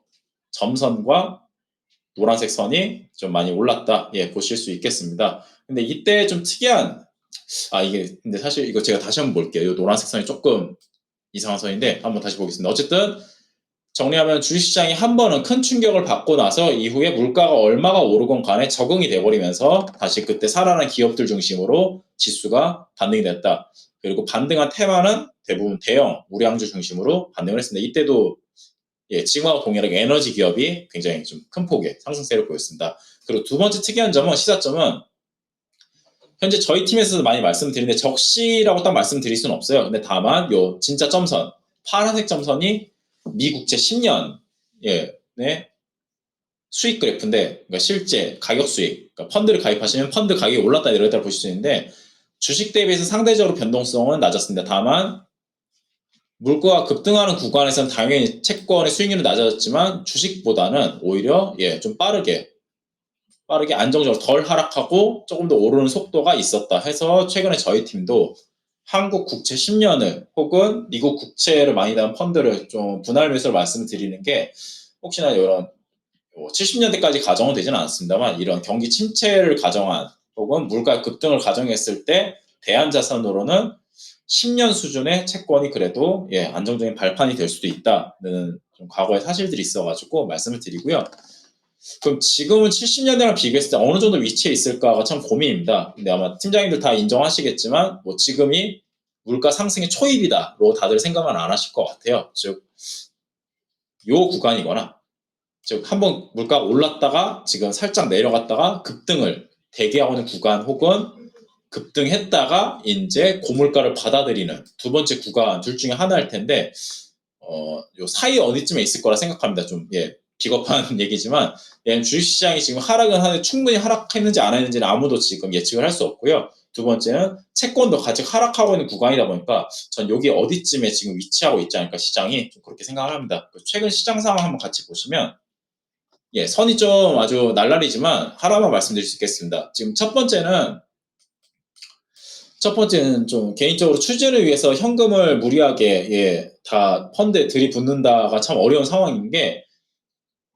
점선과 노란색 선이 좀 많이 올랐다 보실 수 있겠습니다. 근데 이때 좀 특이한 이게 근데 사실 이거 제가 다시 한번 볼게요. 요 노란색 선이 조금 이상한 선인데 한번 다시 보겠습니다. 어쨌든 정리하면 주식시장이 한 번은 큰 충격을 받고 나서 이후에 물가가 얼마가 오르건 간에 적응이 돼버리면서 다시 그때 살아난 기업들 중심으로 지수가 반등이 됐다. 그리고 반등한 테마는 대부분 대형 우량주 중심으로 반등을 했습니다. 이때도 지금하고 동일하게 에너지 기업이 굉장히 좀 큰 폭의 상승세를 보였습니다. 그리고 두 번째 특이한 점은 시사점은 현재 저희 팀에서도 많이 말씀드리는데 적시라고 딱 말씀드릴 수는 없어요. 근데 다만 요 진짜 점선 파란색 점선이 미국채 10년 네, 수익 그래프인데 그러니까 실제 가격 수익 그러니까 펀드를 가입하시면 펀드 가격이 올랐다 내렸다 보실 수 있는데 주식 대비해서 상대적으로 변동성은 낮았습니다. 다만 물가가 급등하는 구간에서는 당연히 채권의 수익률은 낮아졌지만 주식보다는 오히려 좀 빠르게 안정적으로 덜 하락하고 조금 더 오르는 속도가 있었다 해서 최근에 저희 팀도 한국 국채 10년을 혹은 미국 국채를 많이 담은 펀드를 좀 분할 매수를 말씀드리는 게 혹시나 이런 70년대까지 가정은 되지는 않았습니다만 이런 경기 침체를 가정한 혹은 물가 급등을 가정했을 때 대안자산으로는 10년 수준의 채권이 그래도 안정적인 발판이 될 수도 있다는 좀 과거의 사실들이 있어가지고 말씀을 드리고요. 그럼 지금은 70년대랑 비교했을 때 어느 정도 위치에 있을까가 참 고민입니다. 근데 아마 팀장님들 다 인정하시겠지만 뭐 지금이 물가 상승의 초입이다로 다들 생각은 안 하실 것 같아요. 즉, 요 구간이거나 즉 한번 물가가 올랐다가 지금 살짝 내려갔다가 급등을 대기하고 있는 구간 혹은 급등했다가 이제 고물가를 받아들이는 두 번째 구간 둘 중에 하나일 텐데 요 사이 어디쯤에 있을 거라 생각합니다. 좀 비겁한 얘기지만 주식시장이 지금 하락은 하는데 충분히 하락했는지 안 했는지는 아무도 지금 예측을 할 수 없고요. 두 번째는 채권도 같이 하락하고 있는 구간이다 보니까 전 여기 어디쯤에 지금 위치하고 있지 않을까 시장이 좀 그렇게 생각을 합니다. 최근 시장 상황 한번 같이 보시면 선이 좀 아주 날라리지만 하나만 말씀드릴 수 있겠습니다. 지금 첫 번째는 좀 개인적으로 추진을 위해서 현금을 무리하게 다 펀드에 들이붓는다가 참 어려운 상황인 게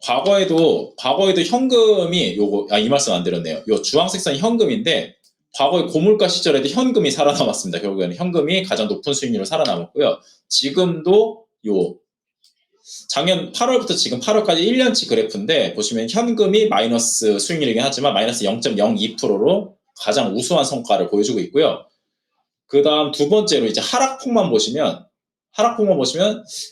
과거에도 현금이 이 말씀 안 드렸네요. 요 주황색 선이 현금인데 과거에 고물가 시절에도 현금이 살아남았습니다. 결국에는 현금이 가장 높은 수익률로 살아남았고요. 지금도 작년 8월부터 지금 8월까지 1년치 그래프인데 보시면 현금이 마이너스 수익률이긴 하지만 마이너스 0.02%로 가장 우수한 성과를 보여주고 있고요. 그 다음 두 번째로 이제 하락폭만 보시면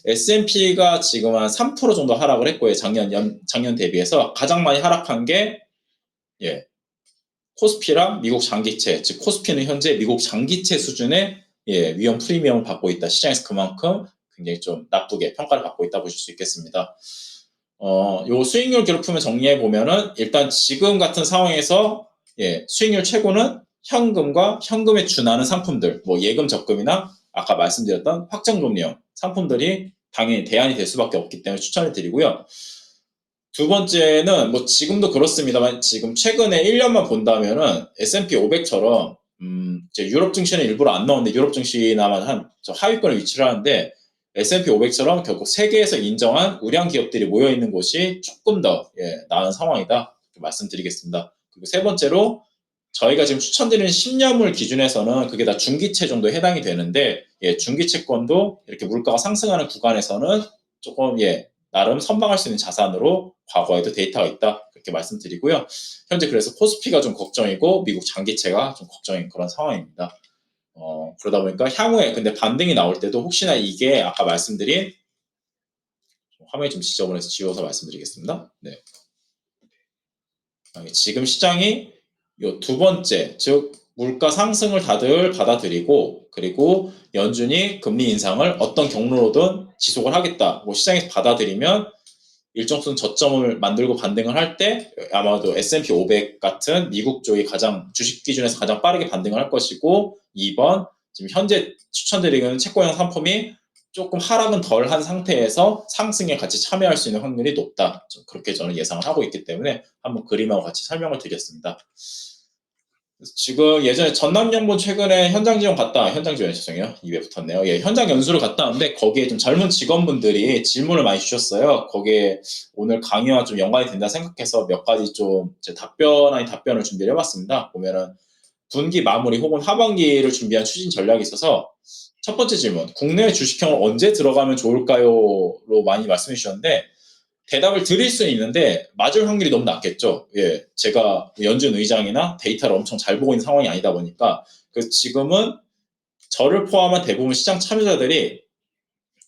S&P가 지금 한 3% 정도 하락을 했고요. 작년 대비해서 가장 많이 하락한 게 코스피랑 미국 장기채, 즉 코스피는 현재 미국 장기채 수준의 위험 프리미엄을 받고 있다. 시장에서 그만큼 굉장히 좀 나쁘게 평가를 받고 있다 보실 수 있겠습니다. 요 수익률 그래프만 정리해 보면은 일단 지금 같은 상황에서 수익률 최고는 현금과 현금에 준하는 상품들, 뭐 예금 적금이나 아까 말씀드렸던 확정 금리형 상품들이 당연히 대안이 될 수밖에 없기 때문에 추천을 드리고요. 두 번째는 뭐 지금도 그렇습니다만 지금 최근에 1년만 본다면은 S&P 500처럼 이제 유럽 증시는 일부러 안 나오는데 유럽 증시나만 한 하위권에 위치를 하는데 S&P 500처럼 결국 세계에서 인정한 우량 기업들이 모여 있는 곳이 조금 더 나은 상황이다 말씀드리겠습니다. 그리고 세 번째로 저희가 지금 추천드리는 10년물 기준에서는 그게 다 중기채 정도에 해당이 되는데 중기채권도 이렇게 물가가 상승하는 구간에서는 조금 나름 선방할 수 있는 자산으로 과거에도 데이터가 있다 그렇게 말씀드리고요. 현재 그래서 코스피가 좀 걱정이고 미국 장기채가 좀 걱정인 그런 상황입니다. 그러다 보니까 향후에 근데 반등이 나올 때도 혹시나 이게 아까 말씀드린 화면이 좀 지저분해서 지워서 말씀드리겠습니다. 네. 지금 시장이 요 두 번째, 즉 물가 상승을 다들 받아들이고 그리고 연준이 금리 인상을 어떤 경로로든 지속을 하겠다. 뭐 시장에서 받아들이면 일정 수준 저점을 만들고 반등을 할 때 아마도 S&P 500 같은 미국 쪽이 가장 주식 기준에서 가장 빠르게 반등을 할 것이고 2번 지금 현재 추천드리는 채권형 상품이 조금 하락은 덜 한 상태에서 상승에 같이 참여할 수 있는 확률이 높다. 그렇게 저는 예상을 하고 있기 때문에 한번 그림하고 같이 설명을 드렸습니다. 지금 예전에 전남연본 최근에 현장 지원 죄송해요. 입에 붙었네요. 현장 연수를 갔다 왔는데 거기에 좀 젊은 직원분들이 질문을 많이 주셨어요. 거기에 오늘 강의와 좀 연관이 된다 생각해서 몇 가지 좀 제 답변을 준비를 해봤습니다. 보면은 분기 마무리 혹은 하반기를 준비한 추진 전략이 있어서 첫 번째 질문, 국내 주식형을 언제 들어가면 좋을까요?로 많이 말씀해 주셨는데 대답을 드릴 수는 있는데 맞을 확률이 너무 낮겠죠. 제가 연준 의장이나 데이터를 엄청 잘 보고 있는 상황이 아니다 보니까 그래서 지금은 저를 포함한 대부분 시장 참여자들이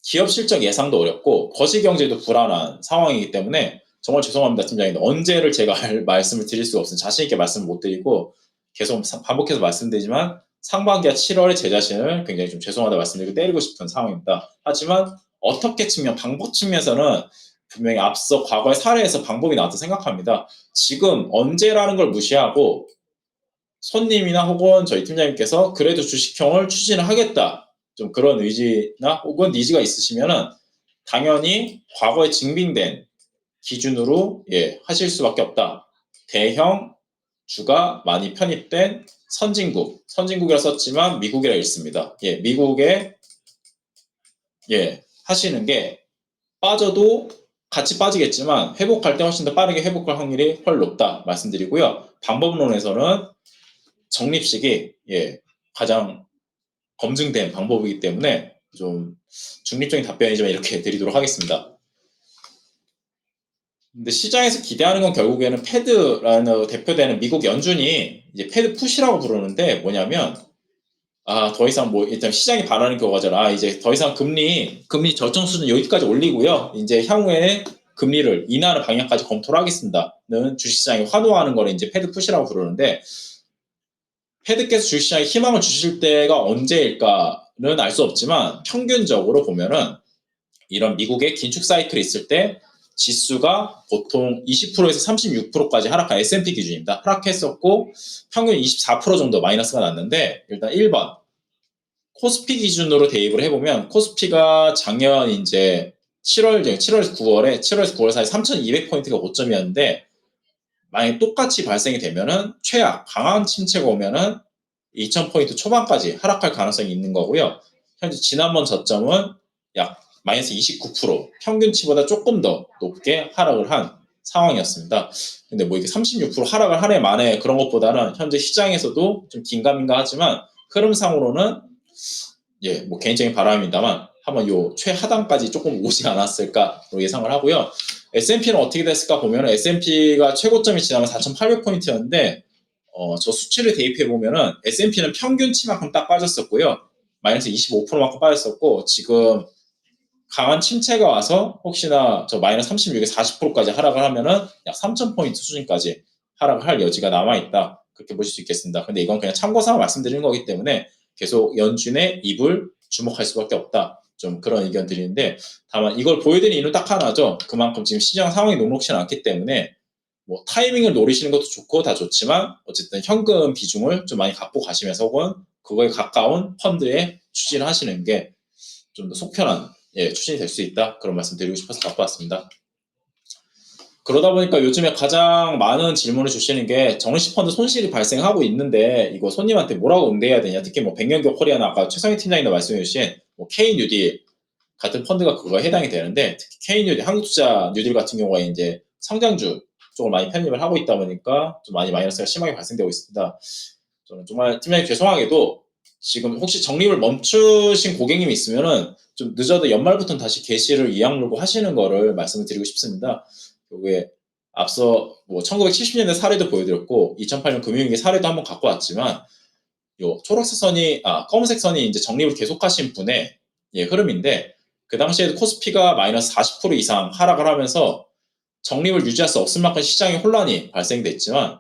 기업 실적 예상도 어렵고 거시 경제도 불안한 상황이기 때문에 정말 죄송합니다, 팀장님. 언제를 제가 말씀을 드릴 수가 없습니다. 자신 있게 말씀을 못 드리고 계속 반복해서 말씀드리지만 상반기와 7월에 제 자신을 굉장히 좀 죄송하다 말씀드리고 때리고 싶은 상황입니다. 하지만 어떻게 방법 측면에서는 분명히 앞서 과거의 사례에서 방법이 나왔다 생각합니다. 지금 언제라는 걸 무시하고 손님이나 혹은 저희 팀장님께서 그래도 주식형을 추진을 하겠다. 좀 그런 의지나 혹은 니즈가 있으시면은 당연히 과거에 증빙된 기준으로 하실 수밖에 없다. 대형 주가 많이 편입된 선진국이라 썼지만 미국이라 읽습니다. 미국에 하시는 게 빠져도 같이 빠지겠지만 회복할 때 훨씬 더 빠르게 회복할 확률이 훨 높다 말씀드리고요. 방법론에서는 적립식이 가장 검증된 방법이기 때문에 좀 중립적인 답변이지만 이렇게 드리도록 하겠습니다. 근데 시장에서 기대하는 건 결국에는 패드라는 대표되는 미국 연준이 이제 패드 푸시라고 부르는데 뭐냐면 더 이상 일단 시장이 바라는 거잖아. 이제 더 이상 금리 절정 수준 여기까지 올리고요. 이제 향후에 금리를 인하하는 방향까지 검토를 하겠습니다는 주식시장이 환호하는 거를 이제 패드 푸시라고 부르는데 패드께서 주식시장에 희망을 주실 때가 언제일까는 알 수 없지만 평균적으로 보면은 이런 미국의 긴축 사이클이 있을 때 지수가 보통 20%에서 36%까지 하락한 S&P 기준입니다. 하락했었고 평균 24% 정도 마이너스가 났는데 일단 1번 코스피 기준으로 대입을 해보면 코스피가 작년 이제 7월에서 9월 사이 3,200포인트가 고점이었는데 만약에 똑같이 발생이 되면은 최악 강한 침체가 오면은 2,000포인트 초반까지 하락할 가능성이 있는 거고요. 현재 지난번 저점은 약 마이너스 29% 평균치보다 조금 더 높게 하락을 한 상황이었습니다. 근데 이게 36% 하락을 한 해 만에 그런 것보다는 현재 시장에서도 좀 긴가민가 하지만 흐름상으로는 개인적인 바람입니다만 한번 요 최하단까지 조금 오지 않았을까로 예상을 하고요. S&P는 어떻게 됐을까 보면 S&P가 최고점이 지나면 4,800포인트였는데 저 수치를 대입해 보면은 S&P는 평균치만큼 딱 빠졌었고요. 마이너스 25%만큼 빠졌었고 지금 강한 침체가 와서 혹시나 저 마이너스 36에 40%까지 하락을 하면은 약 3,000포인트 수준까지 하락을 할 여지가 남아있다. 그렇게 보실 수 있겠습니다. 근데 이건 그냥 참고삼아 말씀드리는 거기 때문에 계속 연준의 입을 주목할 수밖에 없다. 좀 그런 의견 드리는데 다만 이걸 보여드리는 이유는 딱 하나죠. 그만큼 지금 시장 상황이 녹록치 않기 때문에 타이밍을 노리시는 것도 좋고 다 좋지만 어쨌든 현금 비중을 좀 많이 갖고 가시면서 혹은 그거에 가까운 펀드에 추진을 하시는 게 좀 더 속편한 추진이 될 수 있다. 그런 말씀 드리고 싶어서 갖고 왔습니다. 그러다 보니까 요즘에 가장 많은 질문을 주시는 게 정시 펀드 손실이 발생하고 있는데 이거 손님한테 뭐라고 응대해야 되냐. 특히 백년교 코리아나 아까 최성희 팀장님도 말씀해 주신 K뉴딜 같은 펀드가 그거에 해당이 되는데 특히 K뉴딜 한국투자 뉴딜 같은 경우에 이제 성장주 쪽을 많이 편입을 하고 있다 보니까 좀 많이 마이너스가 심하게 발생되고 있습니다. 저는 정말 팀장님 죄송하게도 지금 혹시 적립을 멈추신 고객님이 있으면은 좀 늦어도 연말부터는 다시 개시를 이악 물고 하시는 거를 말씀을 드리고 싶습니다. 그게 앞서 1970년대 사례도 보여드렸고 2008년 금융위기 사례도 한번 갖고 왔지만 초록색 선이 검은색 선이 이제 적립을 계속하신 분의 흐름인데 그 당시에도 코스피가 마이너스 40% 이상 하락을 하면서 적립을 유지할 수 없을 만큼 시장에 혼란이 발생됐지만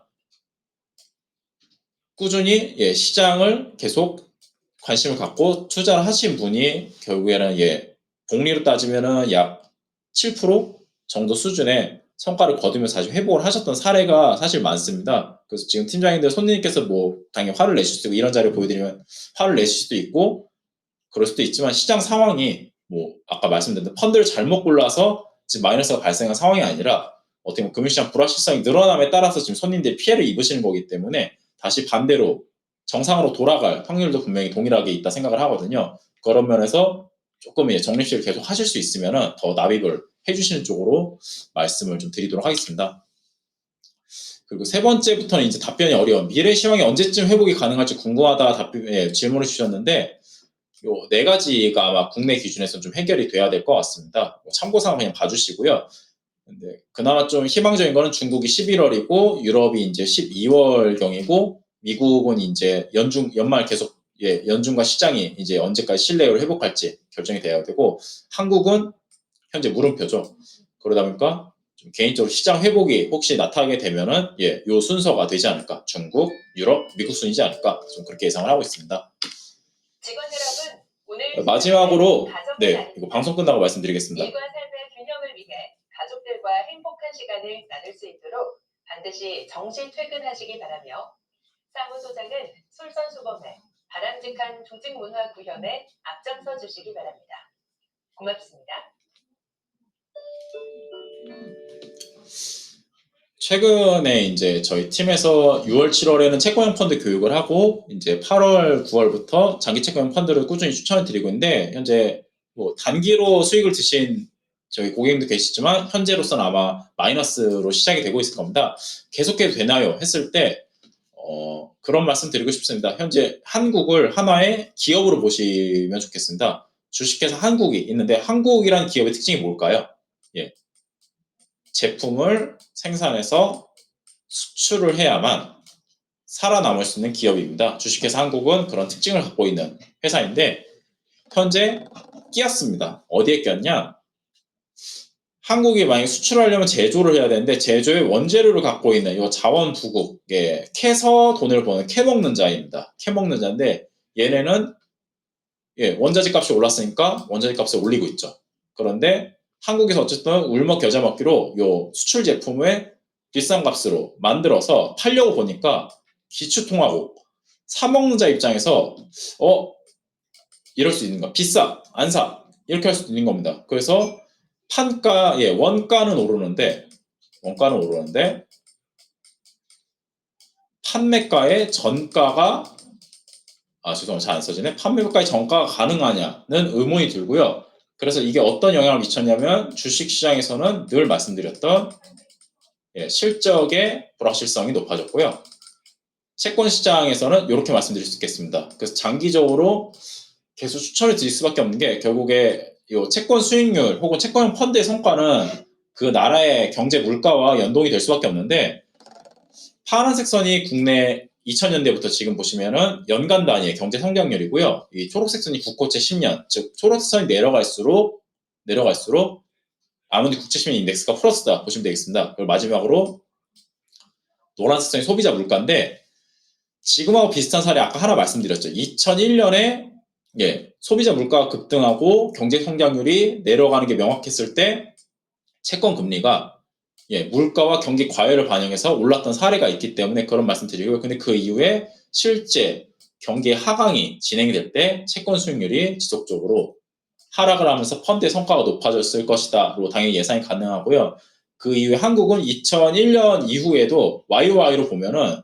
꾸준히 시장을 계속 관심을 갖고 투자를 하신 분이 결국에는 복리로 따지면은 약 7% 정도 수준의 성과를 거두면서 다시 회복을 하셨던 사례가 사실 많습니다. 그래서 지금 팀장님들 손님께서 당연히 화를 내실 수도 있고 이런 자료 보여드리면 화를 내실 수도 있고 그럴 수도 있지만 시장 상황이 아까 말씀드린 펀드를 잘못 골라서 지금 마이너스가 발생한 상황이 아니라 어떻게 보면 금융시장 불확실성이 늘어남에 따라서 지금 손님들이 피해를 입으시는 거기 때문에 다시 반대로 정상으로 돌아갈 확률도 분명히 동일하게 있다 생각을 하거든요. 그런 면에서 조금 적립식을 계속 하실 수 있으면 더 납입을 해주시는 쪽으로 말씀을 좀 드리도록 하겠습니다. 그리고 세 번째부터는 이제 답변이 어려운 미래 시황이 언제쯤 회복이 가능할지 궁금하다 질문을 주셨는데 요 네 가지가 아마 국내 기준에서 좀 해결이 돼야 될 것 같습니다. 참고사항 그냥 봐주시고요. 근데 그나마 좀 희망적인 거는 중국이 11월이고 유럽이 이제 12월경이고 미국은 이제 연말 계속 연준과 시장이 이제 언제까지 신뢰를 회복할지 결정이 돼야 되고, 한국은 현재 물음표죠. 그러다 보니까 좀 개인적으로 시장 회복이 혹시 나타나게 되면은 요 순서가 되지 않을까. 중국, 유럽, 미국 순이지 않을까. 좀 그렇게 예상을 하고 있습니다. 직원 여러분, 오늘 마지막으로 이거 방송 끝나고 말씀드리겠습니다. 일과 삶의 균형을 위해 가족들과 행복한 시간을 나눌 수 있도록 반드시 정시 퇴근하시기 바라며, 사무소장은 솔선수범해 바람직한 조직 문화 구현에 앞장서 주시기 바랍니다. 고맙습니다. 최근에 이제 저희 팀에서 6월, 7월에는 채권형 펀드 교육을 하고, 이제 8월, 9월부터 장기 채권형 펀드를 꾸준히 추천을 드리고 있는데, 현재 뭐 단기로 수익을 드신 저희 고객님도 계시지만, 현재로서는 아마 마이너스로 시작이 되고 있을 겁니다. 계속해도 되나요? 했을 때, 그런 말씀 드리고 싶습니다. 현재 한국을 하나의 기업으로 보시면 좋겠습니다. 주식회사 한국이 있는데, 한국이라는 기업의 특징이 뭘까요? 제품을 생산해서 수출을 해야만 살아남을 수 있는 기업입니다. 주식회사 한국은 그런 특징을 갖고 있는 회사인데, 현재 끼었습니다. 어디에 끼었냐? 한국이 만약에 수출하려면 제조를 해야 되는데, 제조의 원재료를 갖고 있는 이 자원 부국, 캐서 돈을 버는 캐먹는 자입니다. 캐먹는 자인데, 얘네는 원자재 값이 올랐으니까 원자재 값을 올리고 있죠. 그런데 한국에서 어쨌든 울먹겨자먹기로 요 수출 제품을 비싼 값으로 만들어서 팔려고 보니까 기추통하고 사먹는 자 입장에서 이럴 수 있는 거, 비싸, 안 사, 이렇게 할 수도 있는 겁니다. 그래서 판가, 원가는 오르는데 판매가의 전가가 죄송합니다. 잘 안 써지네. 판매가의 전가가 가능하냐는 의문이 들고요. 그래서 이게 어떤 영향을 미쳤냐면, 주식시장에서는 늘 말씀드렸던 실적의 불확실성이 높아졌고요. 채권시장에서는 이렇게 말씀드릴 수 있겠습니다. 그래서 장기적으로 계속 추천을 드릴 수밖에 없는 게, 결국에 이 채권 수익률 혹은 채권형 펀드의 성과는 그 나라의 경제 물가와 연동이 될 수밖에 없는데, 파란색 선이 국내 2000년대부터 지금 보시면은 연간 단위의 경제 성장률이고요. 이 초록색 선이 국고채 10년, 즉 초록색 선이 내려갈수록 아무리 국채 10년 인덱스가 플러스다 보시면 되겠습니다. 그리고 마지막으로 노란색 선이 소비자 물가인데, 지금하고 비슷한 사례 아까 하나 말씀드렸죠. 2001년에 소비자 물가가 급등하고 경제 성장률이 내려가는 게 명확했을 때 채권 금리가 물가와 경기 과열을 반영해서 올랐던 사례가 있기 때문에 그런 말씀 드리고요. 근데 그 이후에 실제 경기 하강이 진행이 될 때 채권 수익률이 지속적으로 하락을 하면서 펀드의 성과가 높아졌을 것이다로 당연히 예상이 가능하고요. 그 이후에 한국은 2001년 이후에도 YOY로 보면은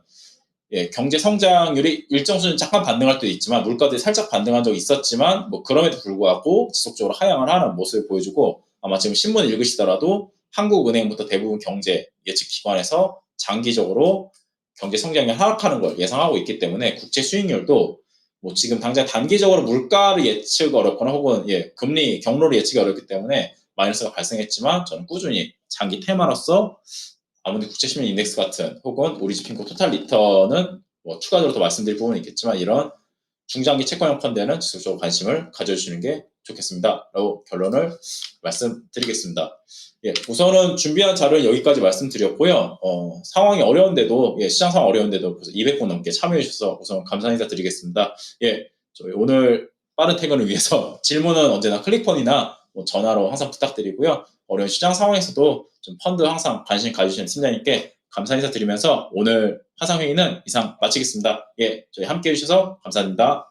경제 성장률이 일정 수준 잠깐 반등할 때도 있지만, 물가들이 살짝 반등한 적이 있었지만, 그럼에도 불구하고 지속적으로 하향을 하는 모습을 보여주고, 아마 지금 신문 읽으시더라도 한국은행부터 대부분 경제 예측 기관에서 장기적으로 경제 성장이 하락하는 걸 예상하고 있기 때문에, 국채 수익률도 지금 당장 단기적으로 물가를 예측 어렵거나 혹은 금리 경로를 예측이 어렵기 때문에 마이너스가 발생했지만, 저는 꾸준히 장기 테마로서 아무리 국채 10년 인덱스 같은 혹은 오리지핑코 토탈 리턴은 추가적으로 더 말씀드릴 부분이 있겠지만, 이런 중장기 채권형 펀드에는 지속적으로 관심을 가져주시는 게 좋겠습니다. 라고 결론을 말씀드리겠습니다. 우선은 준비한 자료는 여기까지 말씀드렸고요. 상황이 어려운데도, 시장 상황 어려운데도 200분 넘게 참여해 주셔서 우선 감사 인사 드리겠습니다. 저희 오늘 빠른 퇴근을 위해서 질문은 언제나 클릭폰이나 전화로 항상 부탁드리고요. 어려운 시장 상황에서도 좀 펀드 항상 관심 가주시는 팀장님께 감사 인사 드리면서 오늘 화상회의는 이상 마치겠습니다. 저희 함께 해주셔서 감사드립니다.